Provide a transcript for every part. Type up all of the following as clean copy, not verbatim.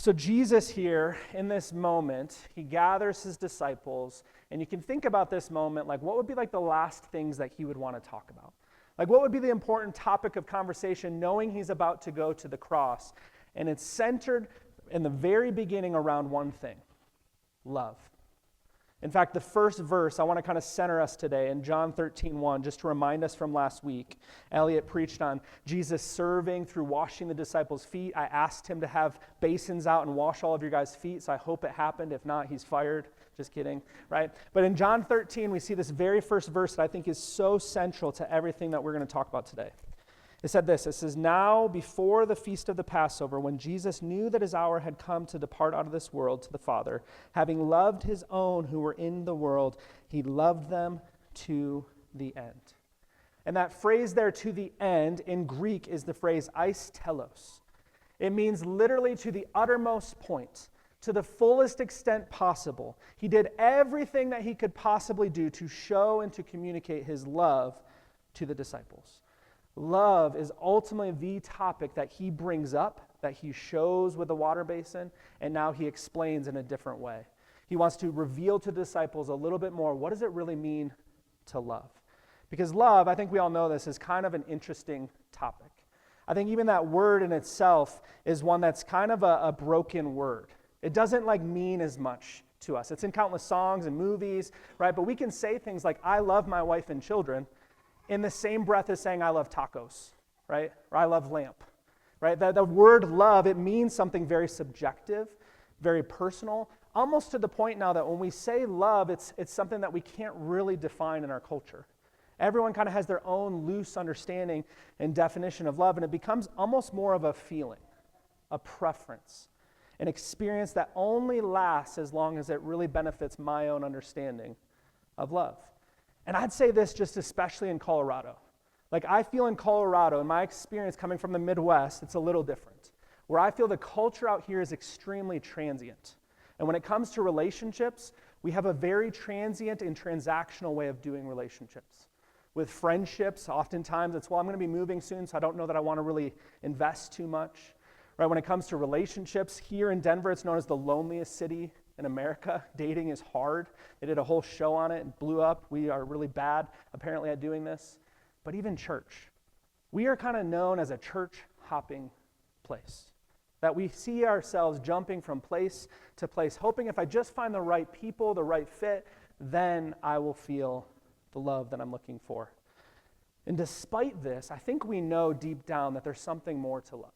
So Jesus here, in this moment, he gathers his disciples, and you can think about this moment, like what would be like the last things that he would want to talk about? Like what would be the important topic of conversation knowing he's about to go to the cross? And it's centered in the very beginning around one thing, love. In fact, the first verse, I want to kind of center us today in John 13:1, just to remind us from last week. Elliot preached on Jesus serving through washing the disciples' feet. I asked him to have basins out and wash all of your guys' feet, so I hope it happened. If not, he's fired. Just kidding, right? But in John 13, we see this very first verse that I think is so central to everything that we're going to talk about today. It said this, it says, "Now before the feast of the Passover, when Jesus knew that his hour had come to depart out of this world to the Father, having loved his own who were in the world, he loved them to the end." And that phrase there, "to the end," in Greek is the phrase eis telos. It means literally to the uttermost point, to the fullest extent possible. He did everything that he could possibly do to show and to communicate his love to the disciples. Love is ultimately the topic that he brings up, that he shows with the water basin, and now he explains in a different way. He wants to reveal to disciples a little bit more, what does it really mean to love? Because love, I think we all know this, is kind of an interesting topic. I think even that word in itself is one that's kind of a broken word. It doesn't mean as much to us. It's in countless songs and movies, right? But we can say things like, "I love my wife and children," in the same breath as saying, "I love tacos," right? Or "I love lamp," right? The word love, it means something very subjective, very personal, almost to the point now that when we say love, it's something that we can't really define in our culture. Everyone kind of has their own loose understanding and definition of love, and it becomes almost more of a feeling, a preference, an experience that only lasts as long as it really benefits my own understanding of love. And I'd say this just especially in Colorado. I feel in Colorado, in my experience coming from the Midwest, it's a little different. Where I feel the culture out here is extremely transient. And when it comes to relationships, we have a very transient and transactional way of doing relationships. With friendships, oftentimes it's, "Well, I'm going to be moving soon, so I don't know that I want to really invest too much." Right? When it comes to relationships, here in Denver, it's known as the loneliest city in America. Dating is hard. They did a whole show on it and blew up. We are really bad, apparently, at doing this. But even church. We are kind of known as a church-hopping place. That we see ourselves jumping from place to place, hoping if I just find the right people, the right fit, then I will feel the love that I'm looking for. And despite this, I think we know deep down that there's something more to love.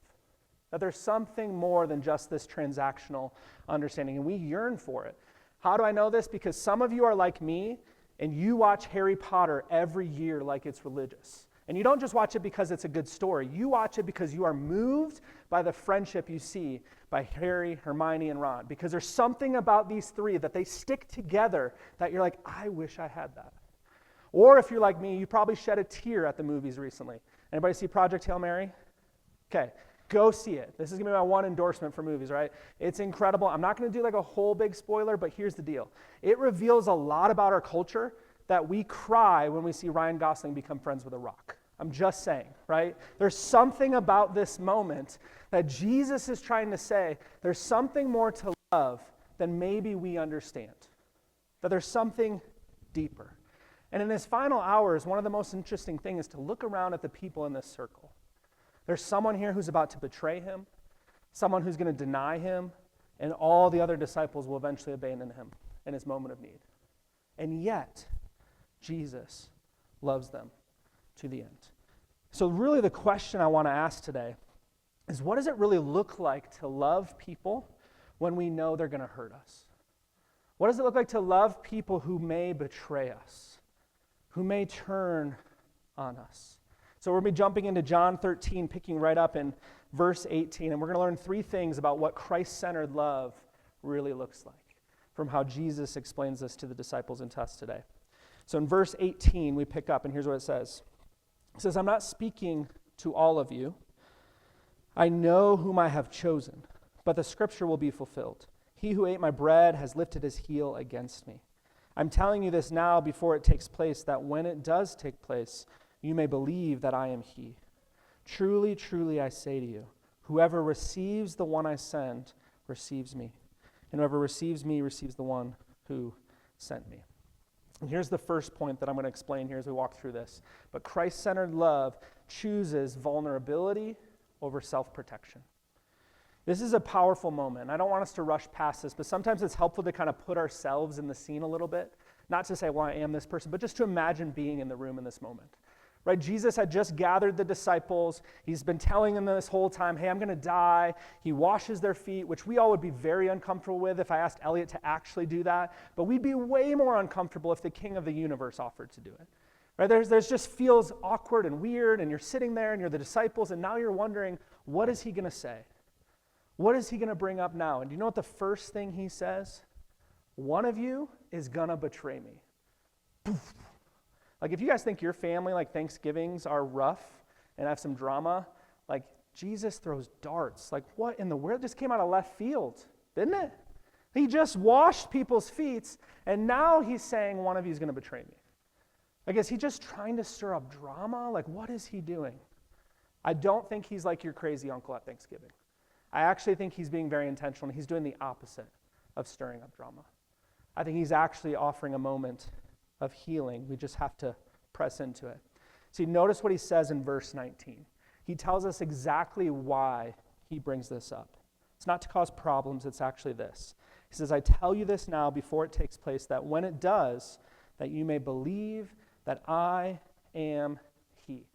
That there's something more than just this transactional understanding, and we yearn for it. How do I know this? Because some of you are like me, and you watch Harry Potter every year like it's religious. And you don't just watch it because it's a good story. You watch it because you are moved by the friendship you see by Harry, Hermione, and Ron. Because there's something about these three that they stick together that you're like, "I wish I had that." Or if you're like me, you probably shed a tear at the movies recently. Anybody see Project Hail Mary? Okay. Go see it. This is going to be my one endorsement for movies, right? It's incredible. I'm not going to do a whole big spoiler, but here's the deal. It reveals a lot about our culture that we cry when we see Ryan Gosling become friends with a rock. I'm just saying, right? There's something about this moment that Jesus is trying to say, there's something more to love than maybe we understand. That there's something deeper. And in his final hours, one of the most interesting things is to look around at the people in this circle. There's someone here who's about to betray him, someone who's going to deny him, and all the other disciples will eventually abandon him in his moment of need. And yet, Jesus loves them to the end. So really the question I want to ask today is, what does it really look like to love people when we know they're going to hurt us? What does it look like to love people who may betray us, who may turn on us? So we're going to be jumping into John 13, picking right up in verse 18, and we're going to learn three things about what Christ-centered love really looks like from how Jesus explains this to the disciples and to us today. So in verse 18, we pick up, and here's what it says. It says, "I'm not speaking to all of you. I know whom I have chosen, but the scripture will be fulfilled. He who ate my bread has lifted his heel against me. I'm telling you this now before it takes place, that when it does take place, you may believe that I am he. Truly, truly, I say to you, whoever receives the one I send receives me. And whoever receives me receives the one who sent me. And here's the first point that I'm going to explain here as we walk through this. But Christ-centered love chooses vulnerability over self-protection. This is a powerful moment. I don't want us to rush past this, but sometimes it's helpful to kind of put ourselves in the scene a little bit. Not to say, well, I am this person, but just to imagine being in the room in this moment. Right? Jesus had just gathered the disciples. He's been telling them this whole time, hey, I'm going to die. He washes their feet, which we all would be very uncomfortable with if I asked Elliot to actually do that. But we'd be way more uncomfortable if the king of the universe offered to do it. Right? There's just feels awkward and weird, and you're sitting there and you're the disciples, and now you're wondering, what is he going to say? What is he going to bring up now? And do you know what the first thing he says? One of you is going to betray me. Poof. Like if you guys think your family, like Thanksgivings are rough and have some drama, like Jesus throws darts. Like what in the world? Just came out of left field, didn't it? He just washed people's feet, and now he's saying one of you is going to betray me. Like is he just trying to stir up drama? Like what is he doing? I don't think he's like your crazy uncle at Thanksgiving. I actually think he's being very intentional. He's doing the opposite of stirring up drama. I think he's actually offering a moment of healing. We just have to press into it. See, notice what he says in verse 19. He tells us exactly why he brings this up. It's not to cause problems, it's actually this. He says, I tell you this now before it takes place, that when it does, that you may believe that I am he.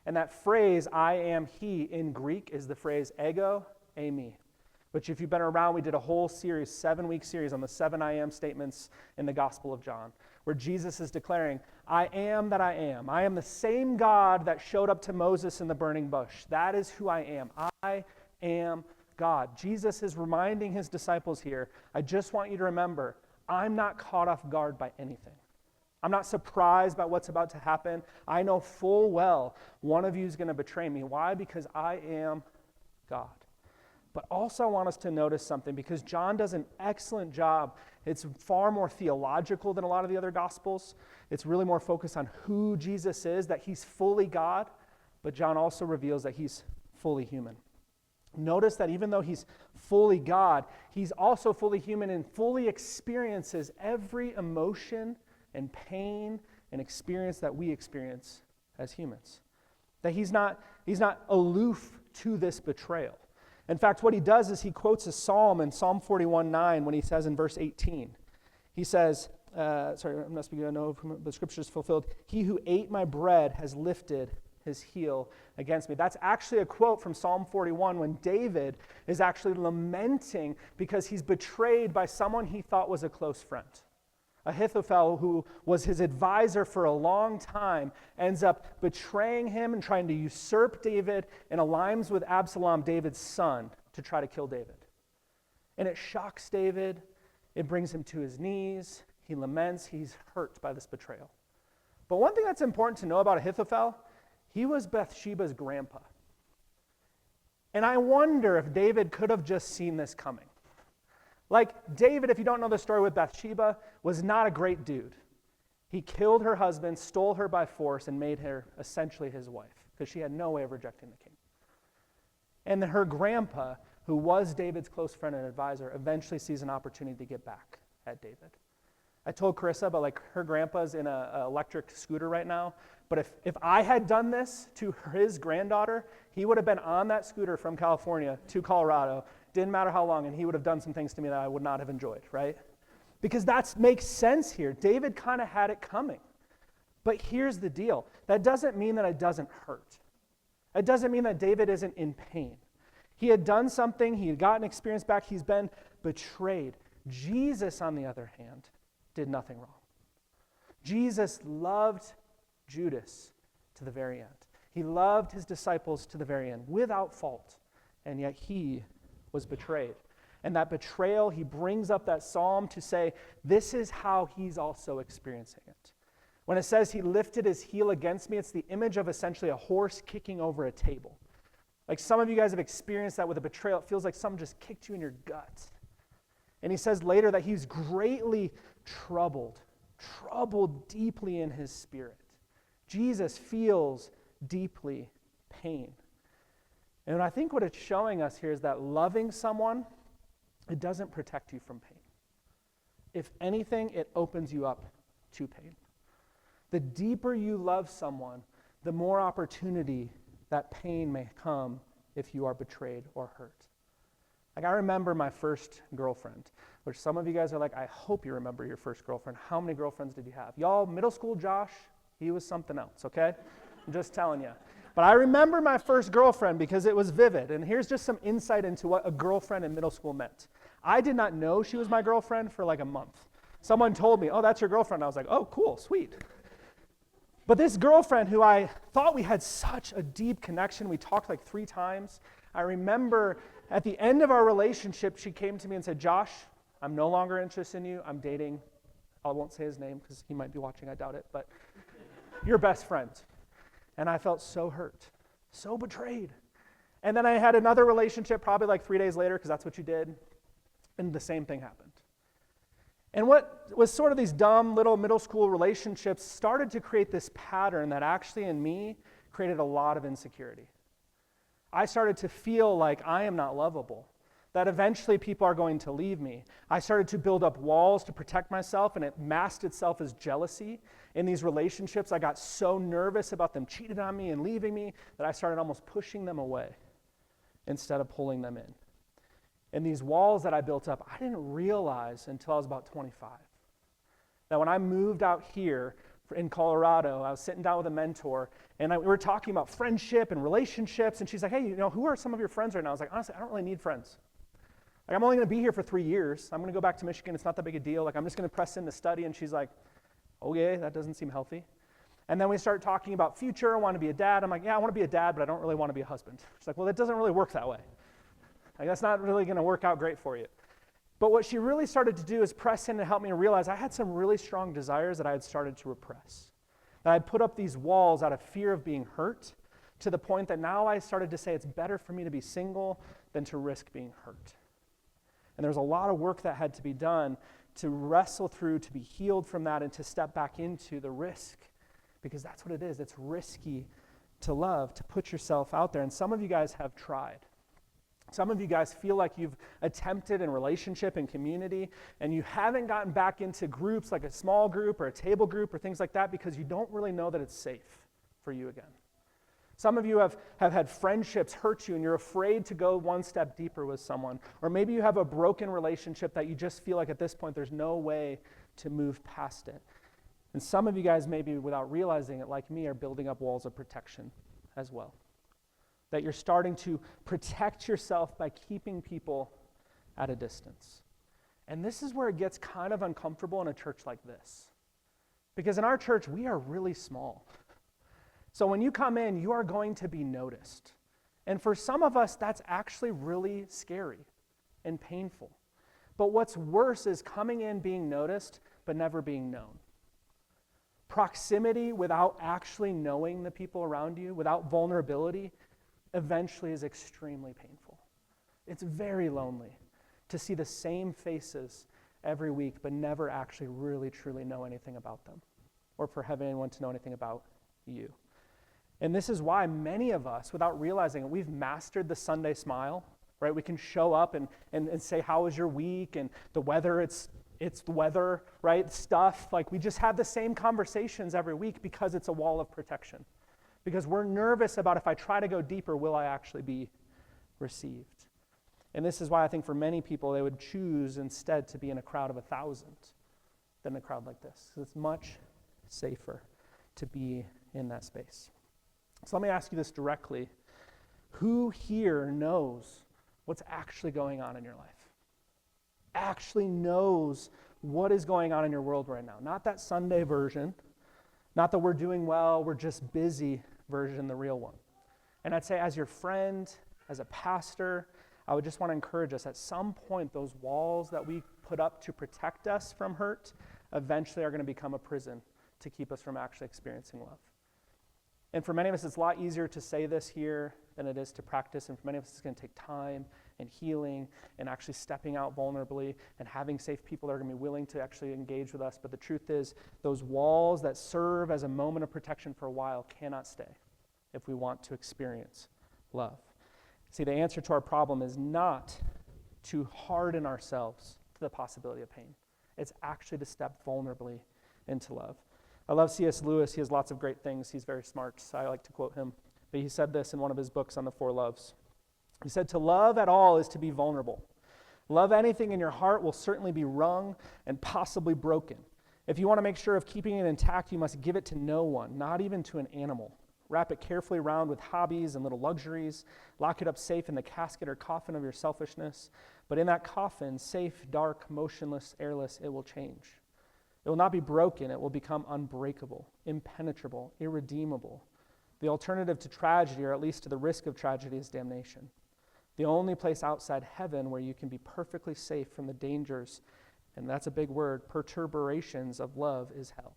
And that phrase, I am he, in Greek is the phrase ego eimi, which if you've been around, we did a whole series, 7-week series on the 7 I am statements in the Gospel of John, where Jesus is declaring, I am that I am. I am the same God that showed up to Moses in the burning bush. That is who I am. I am God. Jesus is reminding his disciples here, I just want you to remember, I'm not caught off guard by anything. I'm not surprised by what's about to happen. I know full well one of you is going to betray me. Why? Because I am God. But also I want us to notice something, because John does an excellent job. It's far more theological than a lot of the other Gospels. It's really more focused on who Jesus is, that he's fully God, but John also reveals that he's fully human. Notice that even though he's fully God, he's also fully human and fully experiences every emotion and pain and experience that we experience as humans. That he's not aloof to this betrayal. In fact, what he does is he quotes a psalm in Psalm 41:9 when he says in verse 18, he says, I'm not speaking, I know the scripture is fulfilled, he who ate my bread has lifted his heel against me. That's actually a quote from Psalm 41 when David is actually lamenting because he's betrayed by someone he thought was a close friend. Ahithophel, who was his advisor for a long time, ends up betraying him and trying to usurp David and aligns with Absalom, David's son, to try to kill David. And it shocks David. It brings him to his knees. He laments. He's hurt by this betrayal. But one thing that's important to know about Ahithophel, he was Bathsheba's grandpa. And I wonder if David could have just seen this coming. Like David, if you don't know the story with Bathsheba, was not a great dude. He killed her husband, stole her by force, and made her essentially his wife because she had no way of rejecting the king. And then her grandpa, who was David's close friend and advisor, eventually sees an opportunity to get back at David. I told Carissa about like her grandpa's in an electric scooter right now, but if I had done this to his granddaughter, he would have been on that scooter from California to Colorado. Didn't matter how long, and he would have done some things to me that I would not have enjoyed, right? Because that makes sense here. David kind of had it coming. But here's the deal. That doesn't mean that it doesn't hurt. It doesn't mean that David isn't in pain. He had done something. He had gotten experience back. He's been betrayed. Jesus, on the other hand, did nothing wrong. Jesus loved Judas to the very end. He loved his disciples to the very end, without fault. And yet he was betrayed. And that betrayal, he brings up that psalm to say, this is how he's also experiencing it. When it says he lifted his heel against me, it's the image of essentially a horse kicking over a table. Like some of you guys have experienced that with a betrayal. It feels like someone just kicked you in your gut. And he says later that he's greatly troubled deeply in his spirit. Jesus feels deeply pain. And I think what it's showing us here is that loving someone it doesn't protect you from pain. If anything, it opens you up to pain. The deeper you love someone, the more opportunity that pain may come if you are betrayed or hurt. Like, I remember my first girlfriend, which some of you guys are like, I hope you remember your first girlfriend. How many girlfriends did you have? Y'all, middle school Josh, he was something else, okay? I'm just telling you. But I remember my first girlfriend because it was vivid. And here's just some insight into what a girlfriend in middle school meant. I did not know she was my girlfriend for like a month. Someone told me, oh, that's your girlfriend. I was like, oh, cool, sweet. But this girlfriend who I thought we had such a deep connection, we talked like 3 times. I remember at the end of our relationship, she came to me and said, Josh, I'm no longer interested in you. I'm dating, I won't say his name because he might be watching, I doubt it, but your best friend. And I felt so hurt, so betrayed. And then I had another relationship probably like 3 days later, because that's what you did, and the same thing happened. And what was sort of these dumb little middle school relationships started to create this pattern that actually in me created a lot of insecurity. I started to feel like I am not lovable, that eventually people are going to leave me. I started to build up walls to protect myself, and it masked itself as jealousy. In these relationships, I got so nervous about them cheating on me and leaving me that I started almost pushing them away instead of pulling them in. And these walls that I built up, I didn't realize until I was about 25. That when I moved out here in Colorado, I was sitting down with a mentor, and we were talking about friendship and relationships, and she's like, hey, who are some of your friends right now? I was like, honestly, I don't really need friends. Like, I'm only going to be here for 3 years. I'm going to go back to Michigan. It's not that big a deal. Like, I'm just going to press in to study. And she's like, okay, that doesn't seem healthy. And then we start talking about future. I want to be a dad. I'm like, yeah, I want to be a dad, but I don't really want to be a husband. She's like, well, that doesn't really work that way. Like, that's not really going to work out great for you. But what she really started to do is press in to help me realize I had some really strong desires that I had started to repress. That I had put up these walls out of fear of being hurt, to the point that now I started to say it's better for me to be single than to risk being hurt. And there's a lot of work that had to be done to wrestle through, to be healed from that, and to step back into the risk. Because that's what it is. It's risky to love, to put yourself out there. And some of you guys have tried. Some of you guys feel like you've attempted in relationship and community, and you haven't gotten back into groups like a small group or a table group or things like that because you don't really know that it's safe for you again. Some of you have had friendships hurt you, and you're afraid to go one step deeper with someone. Or maybe you have a broken relationship that you just feel like at this point there's no way to move past it. And some of you guys, maybe without realizing it, like me, are building up walls of protection as well. That you're starting to protect yourself by keeping people at a distance. And this is where it gets kind of uncomfortable in a church like this. Because in our church, we are really small. So when you come in, you are going to be noticed. And for some of us, that's actually really scary and painful. But what's worse is coming in being noticed, but never being known. Proximity without actually knowing the people around you, without vulnerability, eventually is extremely painful. It's very lonely to see the same faces every week, but never actually really truly know anything about them, or for having anyone to know anything about you. And this is why many of us, without realizing it, we've mastered the Sunday smile, right? We can show up and say, how was your week? And the weather, it's the weather, right? Stuff, like we just have the same conversations every week because it's a wall of protection. Because we're nervous about if I try to go deeper, will I actually be received? And this is why I think for many people, they would choose instead to be in a crowd of 1,000 than a crowd like this. It's much safer to be in that space. So let me ask you this directly. Who here knows what's actually going on in your life? Actually knows what is going on in your world right now. Not that Sunday version. Not that we're doing well, we're just busy version, the real one. And I'd say as your friend, as a pastor, I would just want to encourage us at some point, those walls that we put up to protect us from hurt eventually are going to become a prison to keep us from actually experiencing love. And for many of us, it's a lot easier to say this here than it is to practice. And for many of us, it's going to take time and healing and actually stepping out vulnerably and having safe people that are going to be willing to actually engage with us. But the truth is, those walls that serve as a moment of protection for a while cannot stay if we want to experience love. See, the answer to our problem is not to harden ourselves to the possibility of pain. It's actually to step vulnerably into love. I love C.S. Lewis. He has lots of great things. He's very smart, so I like to quote him. But he said this in one of his books on the four loves. He said, "To love at all is to be vulnerable. Love anything in your heart will certainly be wrung and possibly broken. If you want to make sure of keeping it intact, you must give it to no one, not even to an animal. Wrap it carefully around with hobbies and little luxuries. Lock it up safe in the casket or coffin of your selfishness. But in that coffin, safe, dark, motionless, airless, it will change. It will not be broken. It will become unbreakable, impenetrable, irredeemable. The alternative to tragedy, or at least to the risk of tragedy, is damnation. The only place outside heaven where you can be perfectly safe from the dangers, and that's a big word, perturbations of love, is hell."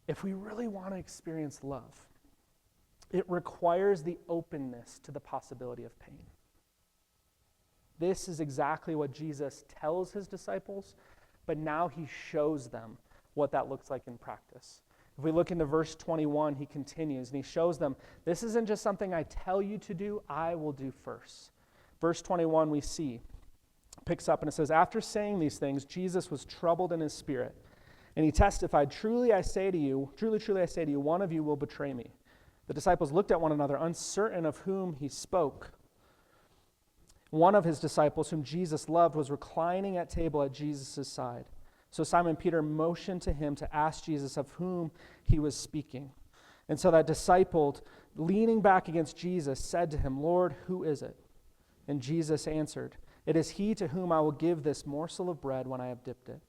If we really want to experience love, it requires the openness to the possibility of pain. This is exactly what Jesus tells his disciples, but now he shows them what that looks like in practice. If we look into verse 21, he continues, and he shows them, this isn't just something I tell you to do, I will do first. Verse 21 we see, picks up and it says, "After saying these things, Jesus was troubled in his spirit, and he testified, truly I say to you, one of you will betray me." The disciples looked at one another, uncertain of whom he spoke. One of his disciples, whom Jesus loved, was reclining at table at Jesus' side. So Simon Peter motioned to him to ask Jesus of whom he was speaking. And so that disciple, leaning back against Jesus, said to him, "Lord, who is it?" And Jesus answered, "It is he to whom I will give this morsel of bread when I have dipped it."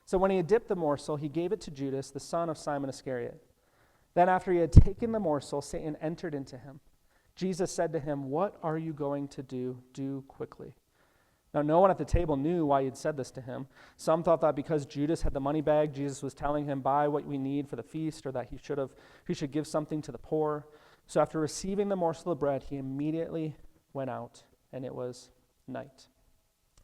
So when he had dipped the morsel, he gave it to Judas, the son of Simon Iscariot. Then after he had taken the morsel, Satan entered into him. Jesus said to him, "What are you going to do? Do quickly." Now, no one at the table knew why he had said this to him. Some thought that because Judas had the money bag, Jesus was telling him, "Buy what we need for the feast," or that he should give something to the poor. So after receiving the morsel of bread, he immediately went out, and it was night.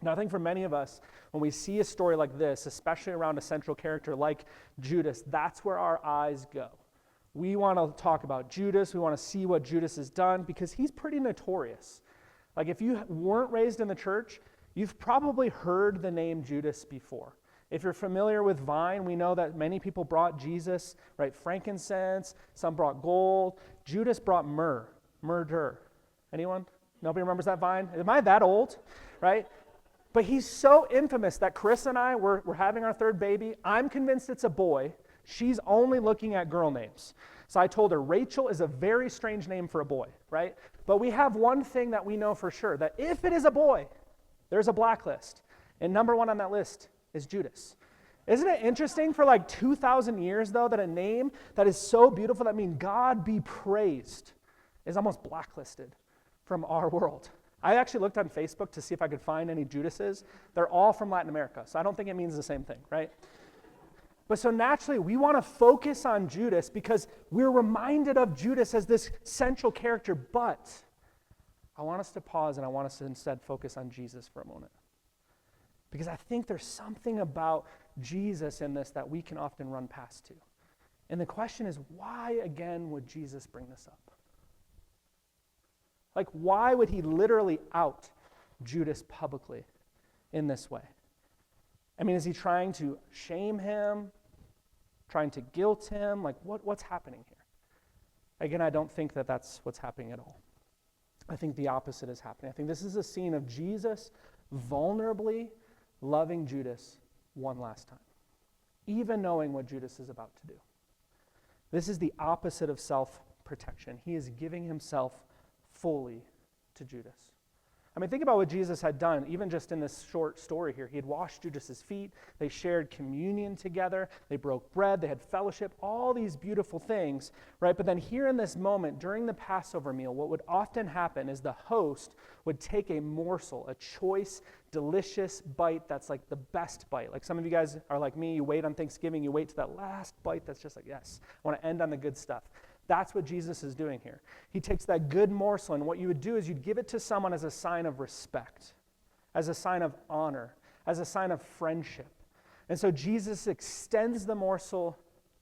Now, I think for many of us, when we see a story like this, especially around a central character like Judas, that's where our eyes go. We want to talk about Judas. We want to see what Judas has done because he's pretty notorious. Like if you weren't raised in the church, you've probably heard the name Judas before. If you're familiar with Vine, we know that many people brought Jesus, right, frankincense, some brought gold. Judas brought murder. Anyone? Nobody remembers that Vine? Am I that old, right? But he's so infamous that Chris and I, we're having our third baby. I'm convinced it's a boy. She's only looking at girl names. So I told her, Rachel is a very strange name for a boy, right? But we have one thing that we know for sure, that if it is a boy, there's a blacklist. And number one on that list is Judas. Isn't it interesting for like 2,000 years, though, that a name that is so beautiful, that means God be praised, is almost blacklisted from our world? I actually looked on Facebook to see if I could find any Judases. They're all from Latin America, so I don't think it means the same thing, right? But so naturally, we want to focus on Judas because we're reminded of Judas as this central character, but I want us to pause and I want us to instead focus on Jesus for a moment. Because I think there's something about Jesus in this that we can often run past to. And the question is, why again would Jesus bring this up? Like, why would he literally out Judas publicly in this way? I mean, is he trying to shame him? Trying to guilt him? Like, what's happening here? Again, I don't think that that's what's happening at all. I think the opposite is happening. I think this is a scene of Jesus vulnerably loving Judas one last time, even knowing what Judas is about to do. This is the opposite of self-protection. He is giving himself fully to Judas. I mean, think about what Jesus had done, even just in this short story here. He had washed Judas's feet. They shared communion together. They broke bread. They had fellowship, all these beautiful things, right? But then here in this moment, during the Passover meal, what would often happen is the host would take a morsel, a choice, delicious bite that's like the best bite. Like some of you guys are like me, you wait on Thanksgiving, you wait to that last bite that's just like, yes, I want to end on the good stuff. That's what Jesus is doing here. He takes that good morsel, and what you would do is you'd give it to someone as a sign of respect, as a sign of honor, as a sign of friendship. And so Jesus extends the morsel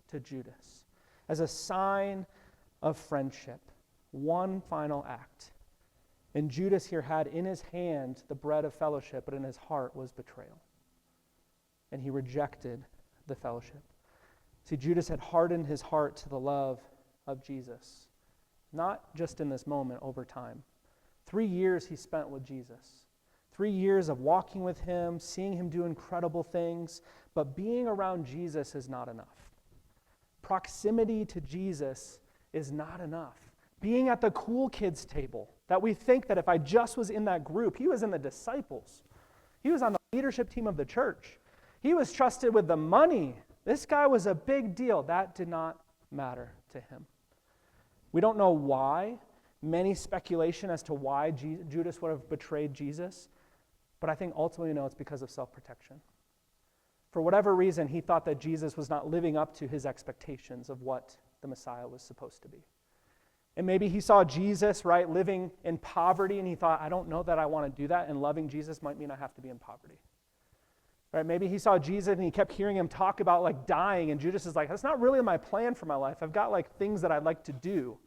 to Judas as a sign of friendship. One final act. And Judas here had in his hand the bread of fellowship, but in his heart was betrayal. And he rejected the fellowship. See, Judas had hardened his heart to the love of Jesus, not just in this moment, over time. 3 years he spent with Jesus. 3 years of walking with him, seeing him do incredible things, but being around Jesus is not enough. Proximity to Jesus is not enough. Being at the cool kids table, that we think that if I just was in that group, he was in the disciples. He was on the leadership team of the church. He was trusted with the money. This guy was a big deal. That did not matter to him. We don't know why. Many speculation as to why Judas would have betrayed Jesus, but I think ultimately we know it's because of self-protection. For whatever reason, he thought that Jesus was not living up to his expectations of what the Messiah was supposed to be. And maybe he saw Jesus, right, living in poverty, and he thought, I don't know that I want to do that, and loving Jesus might mean I have to be in poverty. Right? Maybe he saw Jesus, and he kept hearing him talk about, like, dying, and Judas is like, that's not really my plan for my life. I've got, like, things that I'd like to do.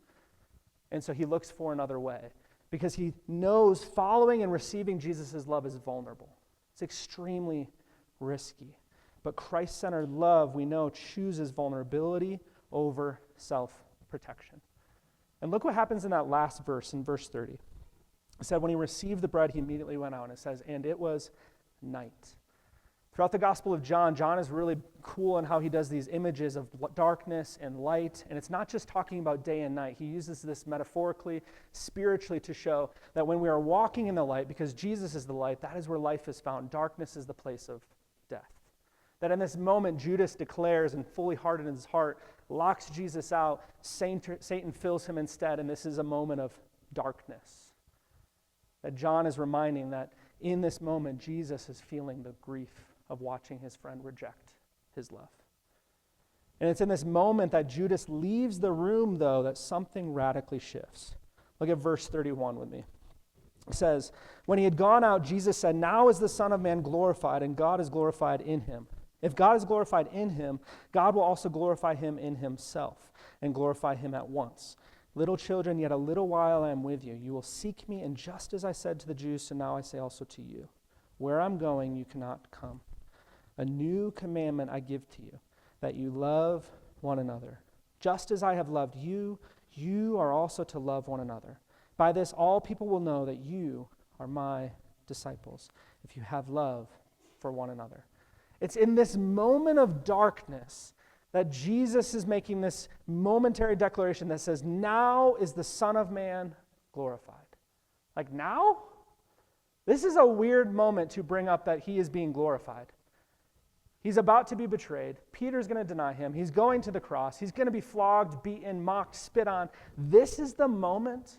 And so he looks for another way, because he knows following and receiving Jesus' love is vulnerable. It's extremely risky. But Christ-centered love, we know, chooses vulnerability over self-protection. And look what happens in that last verse, in verse 30. It said, when he received the bread, he immediately went out. And it says, and it was night. Throughout the Gospel of John, John is really cool in how he does these images of darkness and light. And it's not just talking about day and night. He uses this metaphorically, spiritually, to show that when we are walking in the light, because Jesus is the light, that is where life is found. Darkness is the place of death. That in this moment, Judas declares and fully hardened in his heart, locks Jesus out, Satan fills him instead, and this is a moment of darkness. That John is reminding that in this moment, Jesus is feeling the grief of watching his friend reject his love. And it's in this moment that Judas leaves the room, though, that something radically shifts. Look at verse 31 with me. It says, when he had gone out, Jesus said, now is the Son of Man glorified, and God is glorified in him. If God is glorified in him, God will also glorify him in himself, and glorify him at once. Little children, yet a little while I am with you. You will seek me, and just as I said to the Jews, so now I say also to you. Where I'm going, you cannot come. A new commandment I give to you, that you love one another. Just as I have loved you, you are also to love one another. By this all people will know that you are my disciples, if you have love for one another. It's in this moment of darkness that Jesus is making this momentary declaration that says, now is the Son of Man glorified. Like now? This is a weird moment to bring up that he is being glorified. He's about to be betrayed. Peter's going to deny him. He's going to the cross. He's going to be flogged, beaten, mocked, spit on. This is the moment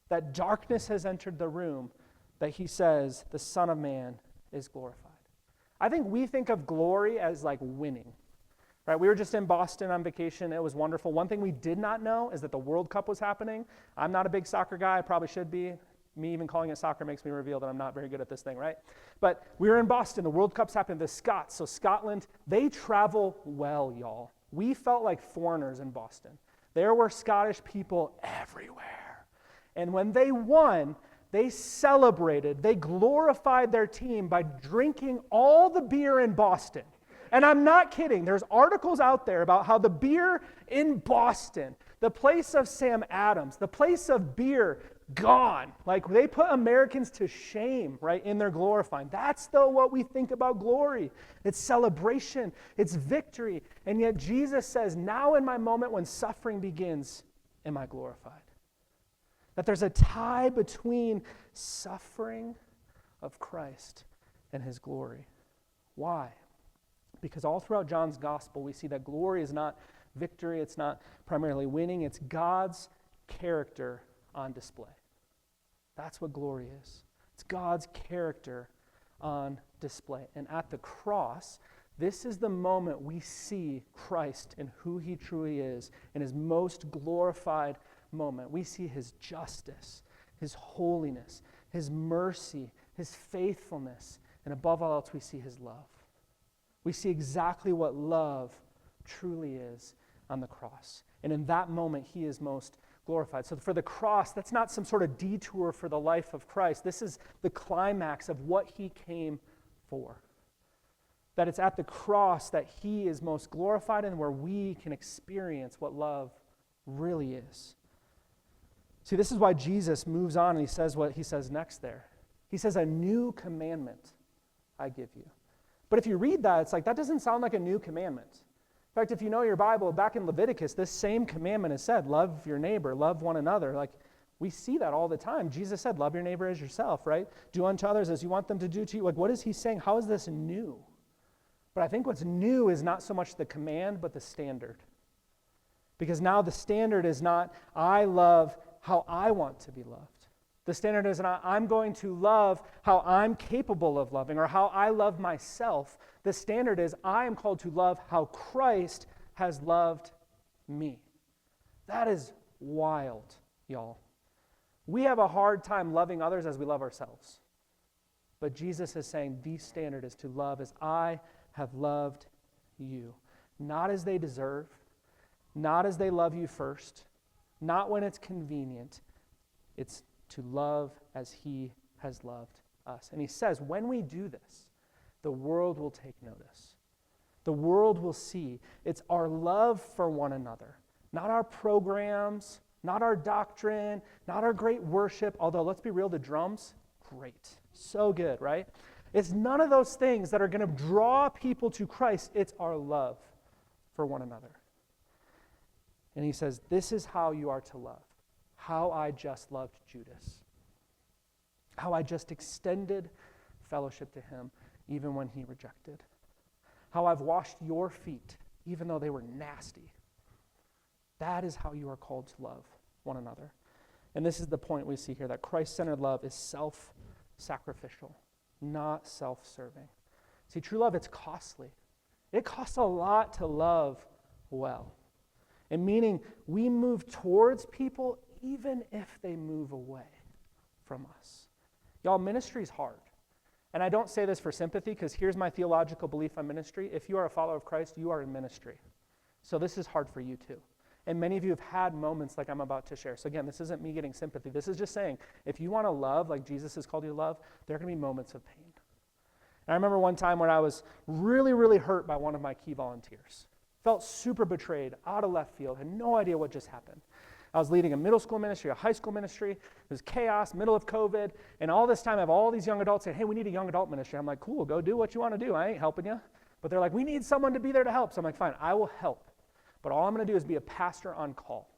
that darkness has entered the room that he says the Son of Man is glorified. I think we think of glory as like winning. Right? We were just in Boston on vacation. It was wonderful. One thing we did not know is that the World Cup was happening. I'm not a big soccer guy. I probably should be. Me even calling it soccer makes me reveal that I'm not very good at this thing, right? But we were in Boston. The World Cup's happening. The Scots, so Scotland, they travel well, y'all. We felt like foreigners in Boston. There were Scottish people everywhere. And when they won, they celebrated. They glorified their team by drinking all the beer in Boston. And I'm not kidding. There's articles out there about how the beer in Boston, the place of Sam Adams, the place of beer, gone. Like they put Americans to shame, right, in their glorifying. That's though what we think about glory. It's celebration. It's victory. And yet Jesus says, now in my moment when suffering begins, am I glorified? That there's a tie between suffering of Christ and his glory. Why? Because all throughout John's gospel, we see that glory is not victory, it's not primarily winning, it's God's character on display. That's what glory is. It's God's character on display. And at the cross, this is the moment we see Christ and who he truly is in his most glorified moment. We see his justice, his holiness, his mercy, his faithfulness, and above all else, we see his love. We see exactly what love truly is on the cross. And in that moment, he is most glorified. So for the cross, that's not some sort of detour for the life of Christ. This is the climax of what he came for. That it's at the cross that he is most glorified and where we can experience what love really is. See, this is why Jesus moves on and he says what he says next there. He says, a new commandment I give you. But if you read that, it's like, that doesn't sound like a new commandment. In fact, if you know your Bible, back in Leviticus, this same commandment is said, love your neighbor, love one another. Like, we see that all the time. Jesus said, love your neighbor as yourself, right? Do unto others as you want them to do to you. Like, what is he saying? How is this new? But I think what's new is not so much the command, but the standard. Because now the standard is not, I love how I want to be loved. The standard is not, I'm going to love how I'm capable of loving or how I love myself. The standard is, I am called to love how Christ has loved me. That is wild, y'all. We have a hard time loving others as we love ourselves. But Jesus is saying the standard is to love as I have loved you. Not as they deserve, not as they love you first, not when it's convenient. It's to love as he has loved us. And he says, when we do this, the world will take notice. The world will see. It's our love for one another, not our programs, not our doctrine, not our great worship, although let's be real, the drums, great. So good, right? It's none of those things that are going to draw people to Christ. It's our love for one another. And he says, this is how you are to love. How I just loved Judas. How I just extended fellowship to him even when he rejected. How I've washed your feet even though they were nasty. That is how you are called to love one another. And this is the point we see here, that Christ-centered love is self-sacrificial, not self-serving. See, true love, it's costly. It costs a lot to love well. And meaning we move towards people even if they move away from us. Y'all, ministry is hard. And I don't say this for sympathy, because here's my theological belief on ministry. If you are a follower of Christ, you are in ministry. So this is hard for you too. And many of you have had moments like I'm about to share. So again, this isn't me getting sympathy. This is just saying, if you want to love like Jesus has called you to love, there are going to be moments of pain. And I remember one time when I was really, really hurt by one of my key volunteers. Felt super betrayed, out of left field, had no idea what just happened. I was leading a middle school ministry, a high school ministry. It was chaos, middle of COVID. And all this time I have all these young adults saying, hey, we need a young adult ministry. I'm like, cool, go do what you want to do. I ain't helping you. But they're like, we need someone to be there to help. So I'm like, fine, I will help. But all I'm going to do is be a pastor on call.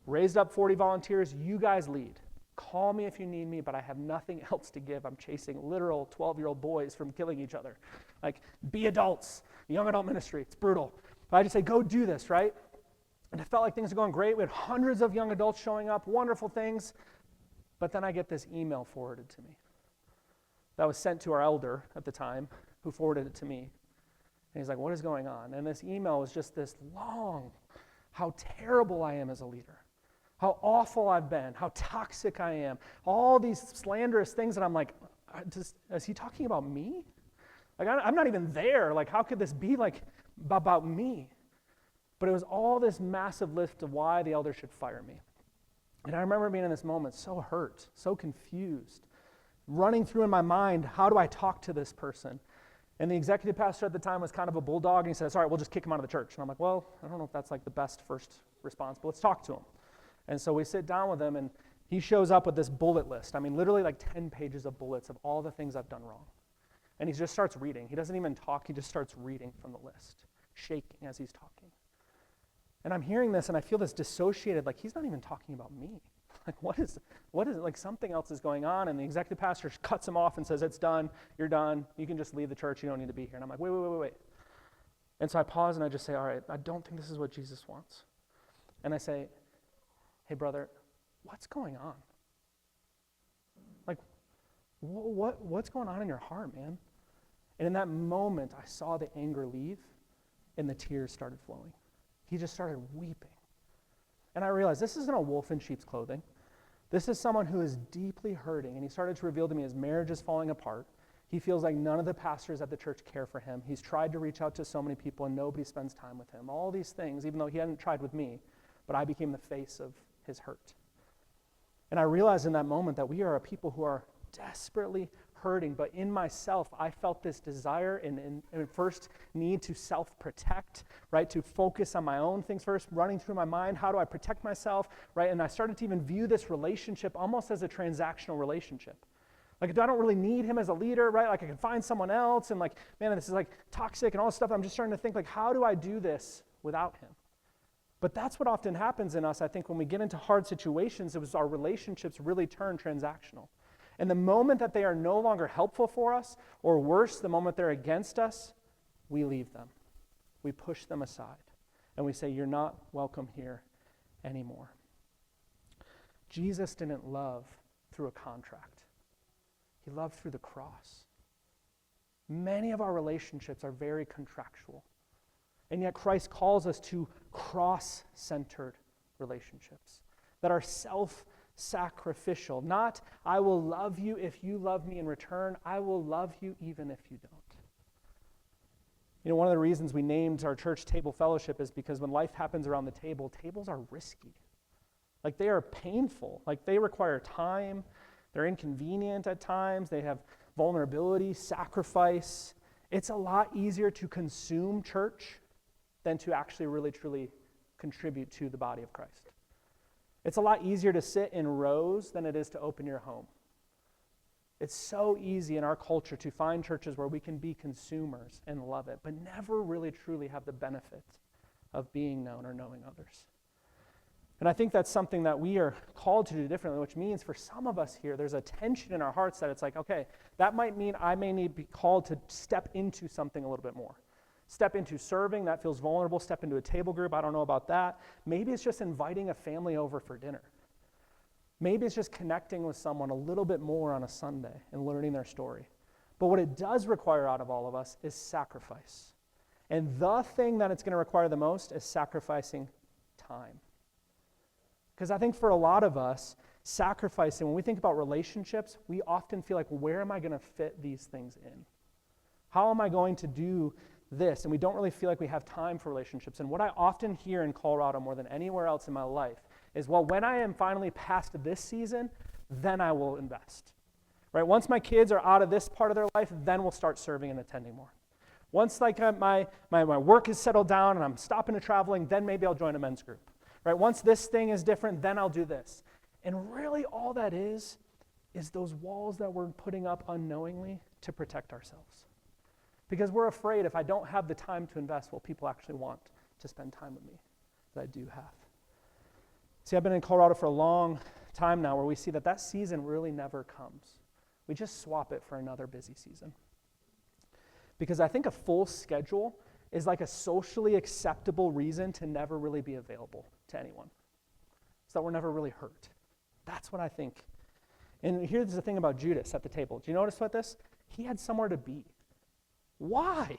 Raised up 40 volunteers, you guys lead. Call me if you need me, but I have nothing else to give. I'm chasing literal 12-year-old boys from killing each other. Like, be adults, young adult ministry, it's brutal. But I just say, go do this, right? And it felt like things were going great. We had hundreds of young adults showing up, wonderful things. But then I get this email forwarded to me that was sent to our elder at the time, who forwarded it to me. And he's like, what is going on? And this email was just this long, how terrible I am as a leader, how awful I've been, how toxic I am, all these slanderous things. And I'm like, is he talking about me? Like, I'm not even there. Like, how could this be like about me? But it was all this massive list of why the elder should fire me. And I remember being in this moment so hurt, so confused, running through in my mind, how do I talk to this person? And the executive pastor at the time was kind of a bulldog, and he says, all right, we'll just kick him out of the church. And I'm like, well, I don't know if that's like the best first response, but let's talk to him. And so we sit down with him, and he shows up with this bullet list. I mean, literally like 10 pages of bullets of all the things I've done wrong. And he just starts reading. He doesn't even talk. He just starts reading from the list, shaking as he's talking. And I'm hearing this, and I feel this dissociated, like he's not even talking about me. Like, what is it? Like, something else is going on, and the executive pastor cuts him off and says, it's done, you're done, you can just leave the church, you don't need to be here. And I'm like, wait. And so I pause, and I just say, all right, I don't think this is what Jesus wants. And I say, hey, brother, what's going on? Like, what's going on in your heart, man? And in that moment, I saw the anger leave, and the tears started flowing. He just started weeping. And I realized this isn't a wolf in sheep's clothing. This is someone who is deeply hurting. And he started to reveal to me his marriage is falling apart. He feels like none of the pastors at the church care for him. He's tried to reach out to so many people and nobody spends time with him. All these things, even though he hadn't tried with me, but I became the face of his hurt. And I realized in that moment that we are a people who are desperately hurting, but in myself, I felt this desire and first need to self-protect, right? To focus on my own things first, running through my mind, how do I protect myself, right? And I started to even view this relationship almost as a transactional relationship. Like, I don't really need him as a leader, right? Like, I can find someone else, and like, man, this is like toxic and all this stuff. I'm just starting to think, like, how do I do this without him? But that's what often happens in us, I think, when we get into hard situations, is our relationships really turn transactional. And the moment that they are no longer helpful for us, or worse, the moment they're against us, we leave them. We push them aside. And we say, you're not welcome here anymore. Jesus didn't love through a contract. He loved through the cross. Many of our relationships are very contractual. And yet Christ calls us to cross-centered relationships that are self-sacrificial. Not, I will love you if you love me in return. I will love you even if you don't. You know, one of the reasons we named our church Table Fellowship is because when life happens around the table, tables are risky. Like, they are painful. Like, they require time. They're inconvenient at times. They have vulnerability, sacrifice. It's a lot easier to consume church than to actually really, truly contribute to the body of Christ. It's a lot easier to sit in rows than it is to open your home. It's so easy in our culture to find churches where we can be consumers and love it, but never really, truly have the benefit of being known or knowing others. And I think that's something that we are called to do differently, which means for some of us here, there's a tension in our hearts that it's like, okay, that might mean I may need to be called to step into something a little bit more. Step into serving, that feels vulnerable. Step into a table group, I don't know about that. Maybe it's just inviting a family over for dinner. Maybe it's just connecting with someone a little bit more on a Sunday and learning their story. But what it does require out of all of us is sacrifice. And the thing that it's going to require the most is sacrificing time. Because I think for a lot of us, sacrificing, when we think about relationships, we often feel like, well, where am I going to fit these things in? How am I going to do this? And we don't really feel like we have time for relationships. And what I often hear in Colorado more than anywhere else in my life is, well, when I am finally past this season, then I will invest. Right? Once my kids are out of this part of their life, then we'll start serving and attending more. Once my work is settled down and I'm stopping to traveling, then maybe I'll join a men's group. Right? Once this thing is different, then I'll do this. And really all that is those walls that we're putting up unknowingly to protect ourselves. Because we're afraid if I don't have the time to invest, will people actually want to spend time with me that I do have? See, I've been in Colorado for a long time now where we see that season really never comes. We just swap it for another busy season. Because I think a full schedule is like a socially acceptable reason to never really be available to anyone. So that we're never really hurt. That's what I think. And here's the thing about Judas at the table. Do you notice what this? He had somewhere to be. Why?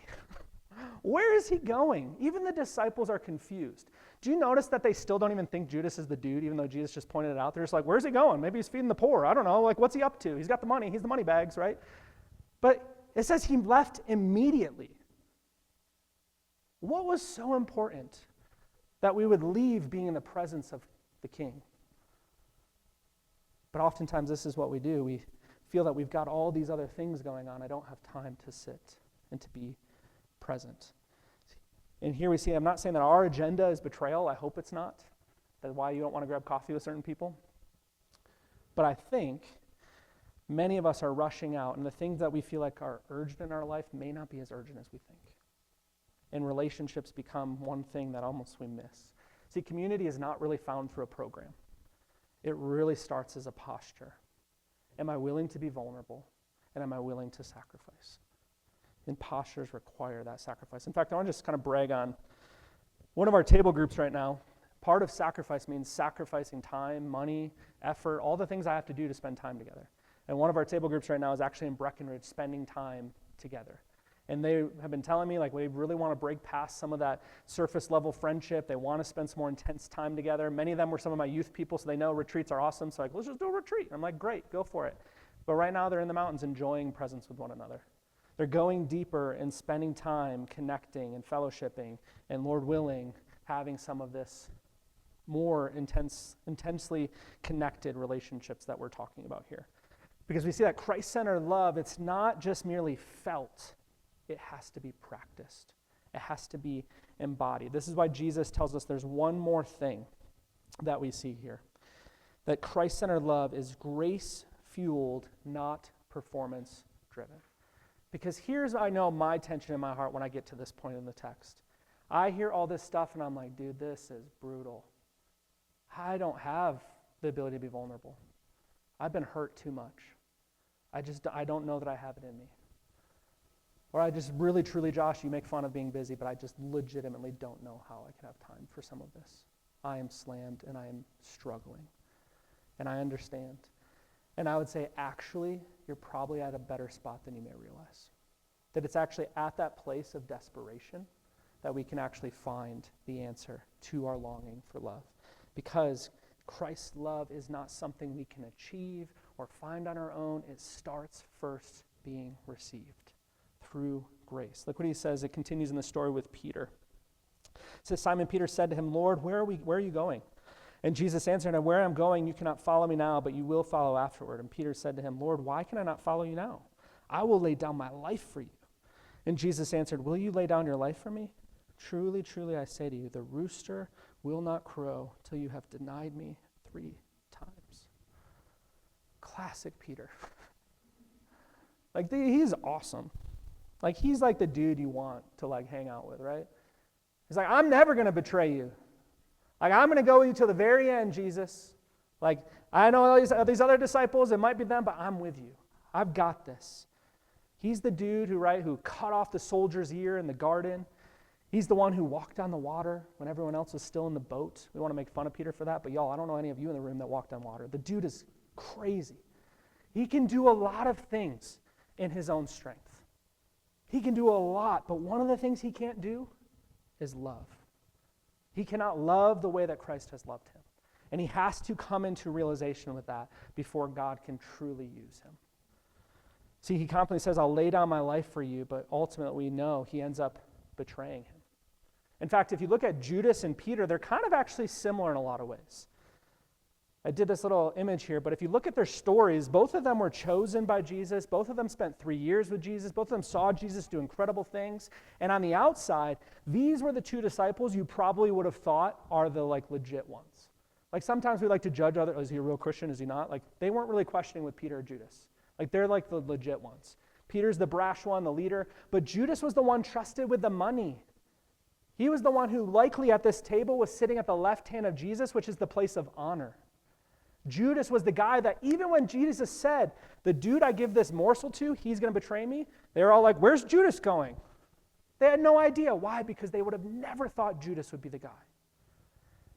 Where is he going? Even the disciples are confused. Do you notice that they still don't even think Judas is the dude, even though Jesus just pointed it out? They're just like, where's he going? Maybe he's feeding the poor. I don't know. Like, what's he up to? He's got the money. He's the money bags, right? But it says he left immediately. What was so important that we would leave being in the presence of the King? But oftentimes this is what we do. We feel that we've got all these other things going on. I don't have time to sit and to be present. And here we see, I'm not saying that our agenda is betrayal. I hope it's not. That's why you don't want to grab coffee with certain people. But I think many of us are rushing out, and the things that we feel like are urgent in our life may not be as urgent as we think. And relationships become one thing that almost we miss. See, community is not really found through a program. It really starts as a posture. Am I willing to be vulnerable? And am I willing to sacrifice? And postures require that sacrifice. In fact, I want to just kind of brag on one of our table groups right now. Part of sacrifice means sacrificing time, money, effort, all the things I have to do to spend time together. And one of our table groups right now is actually in Breckenridge spending time together. And they have been telling me, like, we really want to break past some of that surface level friendship. They want to spend some more intense time together. Many of them were some of my youth people, so they know retreats are awesome. So like, let's just do a retreat. And I'm like, great, go for it. But right now they're in the mountains enjoying presence with one another. They're going deeper and spending time connecting and fellowshipping and, Lord willing, having some of this more intensely connected relationships that we're talking about here. Because we see that Christ-centered love, it's not just merely felt, it has to be practiced. It has to be embodied. This is why Jesus tells us there's one more thing that we see here. That Christ-centered love is grace-fueled, not performance-driven. Because here's, I know, my tension in my heart when I get to this point in the text. I hear all this stuff and I'm like, dude, this is brutal. I don't have the ability to be vulnerable. I've been hurt too much. I don't know that I have it in me. Or I just really, truly, Josh, you make fun of being busy, but I just legitimately don't know how I could have time for some of this. I am slammed and I am struggling. And I understand. And I would say, actually, you're probably at a better spot than you may realize. That it's actually at that place of desperation that we can actually find the answer to our longing for love. Because Christ's love is not something we can achieve or find on our own. It starts first being received through grace. Look what he says. It continues in the story with Peter. It says, Simon Peter said to him, Lord, where are you going? And Jesus answered, where I'm going, you cannot follow me now, but you will follow afterward. And Peter said to him, Lord, why can I not follow you now? I will lay down my life for you. And Jesus answered, will you lay down your life for me? Truly, truly, I say to you, the rooster will not crow till you have denied me 3 times. Classic Peter. He's awesome. He's like the dude you want to hang out with, right? He's like, I'm never going to betray you. I'm going to go with you till the very end, Jesus. I know all these other disciples, it might be them, but I'm with you. I've got this. He's the dude who cut off the soldier's ear in the garden. He's the one who walked on the water when everyone else was still in the boat. We want to make fun of Peter for that, but y'all, I don't know any of you in the room that walked on water. The dude is crazy. He can do a lot of things in his own strength. He can do a lot, but one of the things he can't do is love. He cannot love the way that Christ has loved him. And he has to come into realization with that before God can truly use him. See, he confidently says, I'll lay down my life for you, but ultimately we know he ends up betraying him. In fact, if you look at Judas and Peter, they're kind of actually similar in a lot of ways. I did this little image here, but if you look at their stories, both of them were chosen by Jesus. Both of them spent 3 years with Jesus. Both of them saw Jesus do incredible things. And on the outside, these were the 2 disciples you probably would have thought are the legit ones. Sometimes we like to judge others. Is he a real Christian? Is he not? They weren't really questioning with Peter or Judas. They're the legit ones. Peter's the brash one, the leader. But Judas was the one trusted with the money. He was the one who likely at this table was sitting at the left hand of Jesus, which is the place of honor. Judas was the guy that even when Jesus said, the dude I give this morsel to, he's going to betray me, they were all like, where's Judas going? They had no idea. Why? Because they would have never thought Judas would be the guy.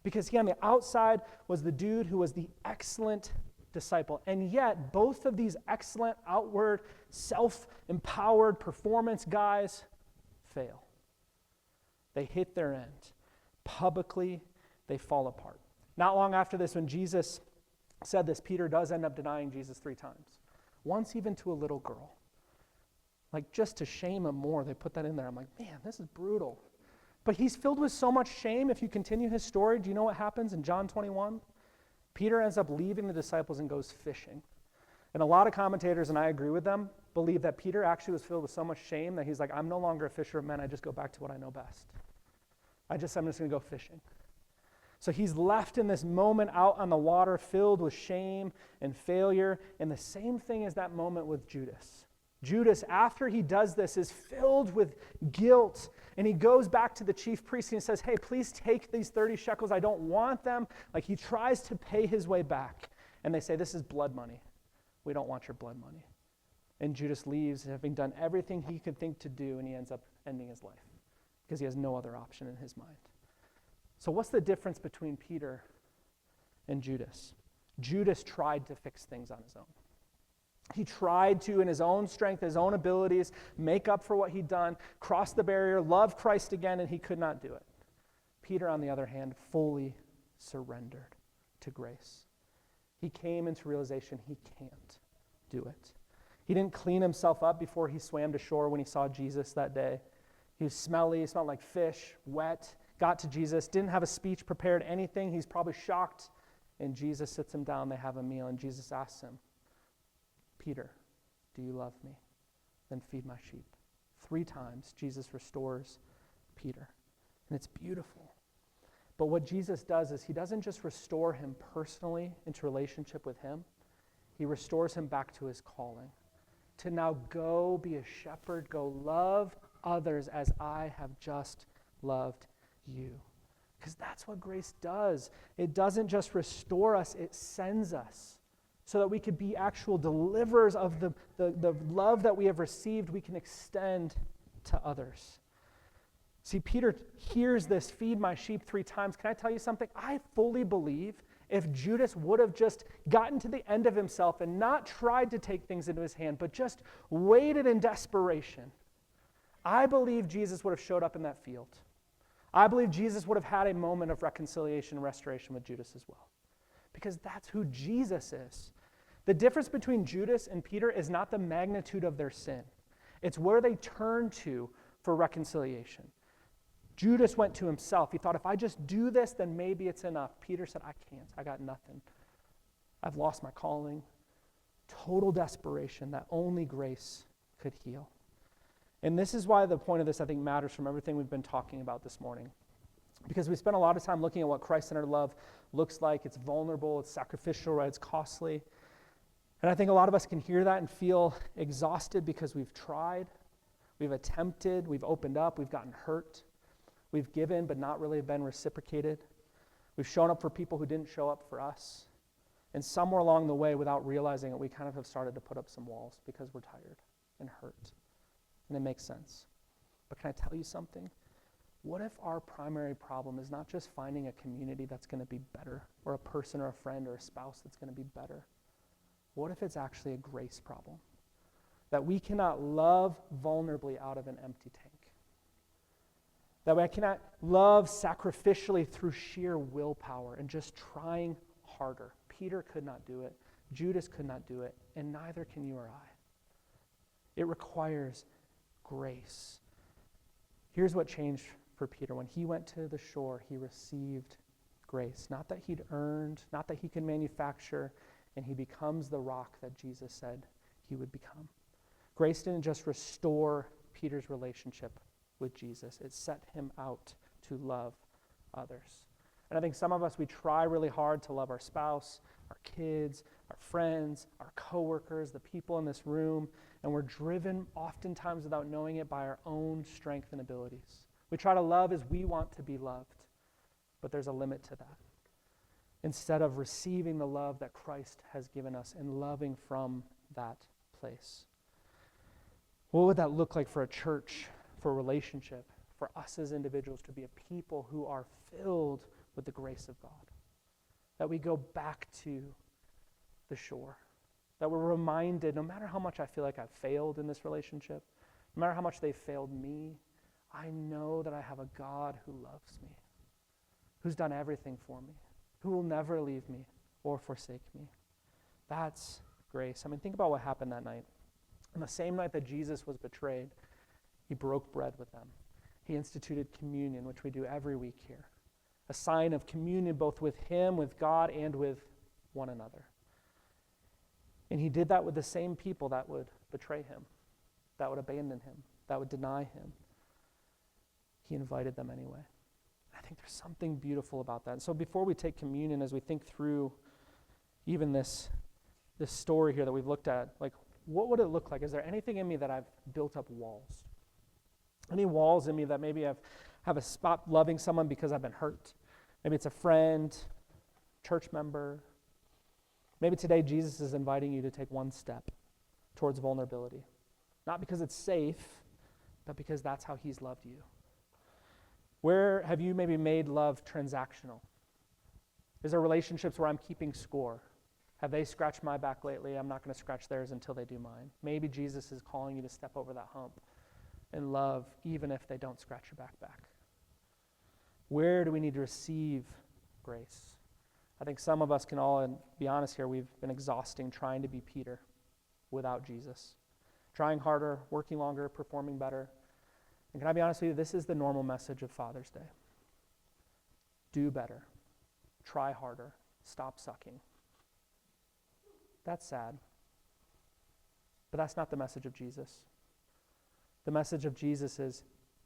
Because he on the outside was the dude who was the excellent disciple. And yet, both of these excellent, outward, self-empowered performance guys fail. They hit their end. Publicly, they fall apart. Not long after this, when Jesus said this, Peter does end up denying Jesus 3 times. Once even to a little girl. Just to shame him more, they put that in there. I'm like, man, this is brutal. But he's filled with so much shame. If you continue his story, do you know what happens in John 21? Peter ends up leaving the disciples and goes fishing. And a lot of commentators, and I agree with them, believe that Peter actually was filled with so much shame that he's like, I'm no longer a fisher of men. I just go back to what I know best. I'm just going to go fishing. So he's left in this moment out on the water filled with shame and failure. And the same thing as that moment with Judas. Judas, after he does this, is filled with guilt. And he goes back to the chief priest and he says, hey, please take these 30 shekels. I don't want them. He tries to pay his way back. And they say, this is blood money. We don't want your blood money. And Judas leaves, having done everything he could think to do, and he ends up ending his life because he has no other option in his mind. So what's the difference between Peter and Judas? Judas tried to fix things on his own. He tried to, in his own strength, his own abilities, make up for what he'd done, cross the barrier, love Christ again, and he could not do it. Peter, on the other hand, fully surrendered to grace. He came into realization he can't do it. He didn't clean himself up before he swam to shore when he saw Jesus that day. He was smelly, he smelled like fish, wet. got to Jesus, didn't have a speech prepared, anything. He's probably shocked. And Jesus sits him down, they have a meal, and Jesus asks him, Peter, do you love me? Then feed my sheep. 3 times Jesus restores Peter. And it's beautiful. But what Jesus does is he doesn't just restore him personally into relationship with him. He restores him back to his calling. To now go be a shepherd, go love others as I have just loved you. Because that's what grace does. It doesn't just restore us, it sends us so that we could be actual deliverers of the love that we have received, we can extend to others. See, Peter hears this, feed my sheep 3 times. Can I tell you something? I fully believe if Judas would have just gotten to the end of himself and not tried to take things into his hand, but just waited in desperation, I believe Jesus would have showed up in that field. I believe Jesus would have had a moment of reconciliation and restoration with Judas as well. Because that's who Jesus is. The difference between Judas and Peter is not the magnitude of their sin. It's where they turn to for reconciliation. Judas went to himself. He thought, if I just do this, then maybe it's enough. Peter said, I can't. I got nothing. I've lost my calling. Total desperation that only grace could heal. And this is why the point of this, I think, matters from everything we've been talking about this morning. Because we spent a lot of time looking at what Christ-centered love looks like. It's vulnerable, it's sacrificial, right? It's costly. And I think a lot of us can hear that and feel exhausted because we've tried, we've attempted, we've opened up, we've gotten hurt. We've given but not really been reciprocated. We've shown up for people who didn't show up for us. And somewhere along the way, without realizing it, we kind of have started to put up some walls because we're tired and hurt. And it makes sense. But can I tell you something? What if our primary problem is not just finding a community that's going to be better, or a person or a friend or a spouse that's going to be better? What if it's actually a grace problem? That we cannot love vulnerably out of an empty tank. That I cannot love sacrificially through sheer willpower and just trying harder. Peter could not do it. Judas could not do it. And neither can you or I. It requires grace. Here's what changed for Peter. When he went to the shore, he received grace. Not that he'd earned, not that he could manufacture, and he becomes the rock that Jesus said he would become. Grace didn't just restore Peter's relationship with Jesus. It set him out to love others. And I think some of us, we try really hard to love our spouse, our kids, our friends, our coworkers, the people in this room, and we're driven oftentimes without knowing it by our own strength and abilities. We try to love as we want to be loved, but there's a limit to that. Instead of receiving the love that Christ has given us and loving from that place. What would that look like for a church, for a relationship, for us as individuals to be a people who are filled with the grace of God? That we go back to the shore. That we're reminded, no matter how much I feel like I've failed in this relationship, no matter how much they've failed me, I know that I have a God who loves me, who's done everything for me, who will never leave me or forsake me. That's grace. I mean, think about what happened that night. On the same night that Jesus was betrayed, he broke bread with them. He instituted communion, which we do every week here. A sign of communion both with him, with God, and with one another. And he did that with the same people that would betray him, that would abandon him, that would deny him. He invited them anyway. I think there's something beautiful about that. And so before we take communion, as we think through even this story here that we've looked at, like, what would it look like? Is there anything in me that I've built up walls? Any walls in me that maybe I've have stopped loving someone because I've been hurt? Maybe it's a friend, church member. Maybe today Jesus is inviting you to take one step towards vulnerability. Not because it's safe, but because that's how he's loved you. Where have you maybe made love transactional? Is there relationships where I'm keeping score? Have they scratched my back lately? I'm not going to scratch theirs until they do mine. Maybe Jesus is calling you to step over that hump and love even if they don't scratch your back. Where do we need to receive grace? I think some of us can all, and be honest here, we've been exhausting trying to be Peter without Jesus. Trying harder, working longer, performing better. And can I be honest with you, this is the normal message of Father's Day. do better, try harder, stop sucking. That's sad. But that's not the message of Jesus. The message of Jesus is,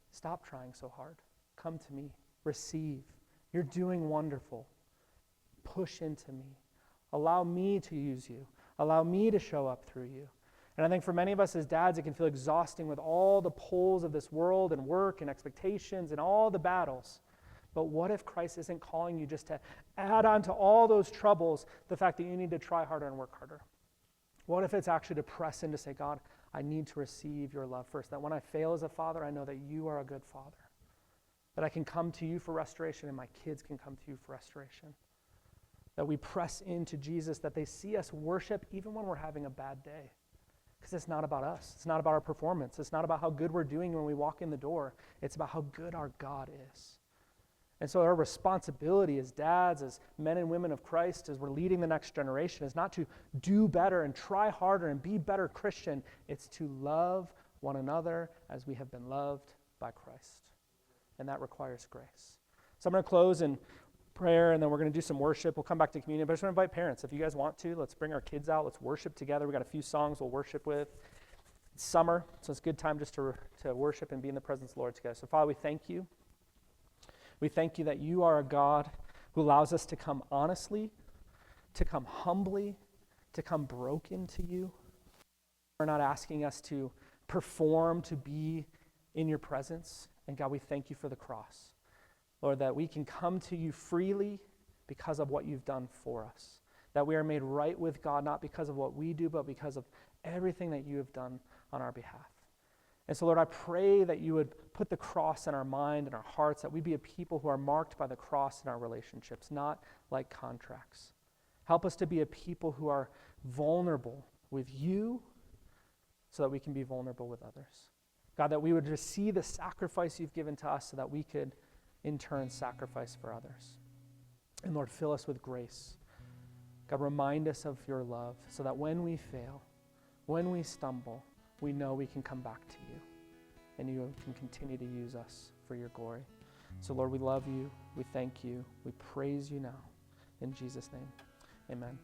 stop trying so hard. Come to me. Receive. You're doing wonderful. Push into me. Allow me to use you. Allow me to show up through you. And I think for many of us as dads, it can feel exhausting with all the pulls of this world and work and expectations and all the battles. But what if Christ isn't calling you just to add on to all those troubles the fact that you need to try harder and work harder? What if it's actually to press in to say, God, I need to receive your love first. That when I fail as a father, I know that you are a good father. That I can come to you for restoration and my kids can come to you for restoration. That we press into Jesus, that they see us worship even when we're having a bad day. Because it's not about us. It's not about our performance. It's not about how good we're doing when we walk in the door. It's about how good our God is. And so our responsibility as dads, as men and women of Christ, as we're leading the next generation, is not to do better and try harder and be better Christian. It's to love one another as we have been loved by Christ. And that requires grace. So I'm going to close in prayer, and then we're going to do some worship. We'll come back to communion. But I just want to invite parents. If you guys want to, let's bring our kids out. Let's worship together. We've got a few songs we'll worship with. It's summer, so it's a good time just to worship and be in the presence of the Lord together. So Father, we thank you. We thank you that you are a God who allows us to come honestly, to come humbly, to come broken to you. You're not asking us to perform to be in your presence. And God, we thank you for the cross. Lord, that we can come to you freely because of what you've done for us. That we are made right with God, not because of what we do, but because of everything that you have done on our behalf. And so, Lord, I pray that you would put the cross in our mind and our hearts, that we be a people who are marked by the cross in our relationships, not like contracts. Help us to be a people who are vulnerable with you so that we can be vulnerable with others. God, that we would just see the sacrifice you've given to us so that we could, in turn, sacrifice for others. And Lord, fill us with grace. God, remind us of your love so that when we fail, when we stumble, we know we can come back to you and you can continue to use us for your glory. So Lord, we love you. We thank you. We praise you now. In Jesus' name, amen.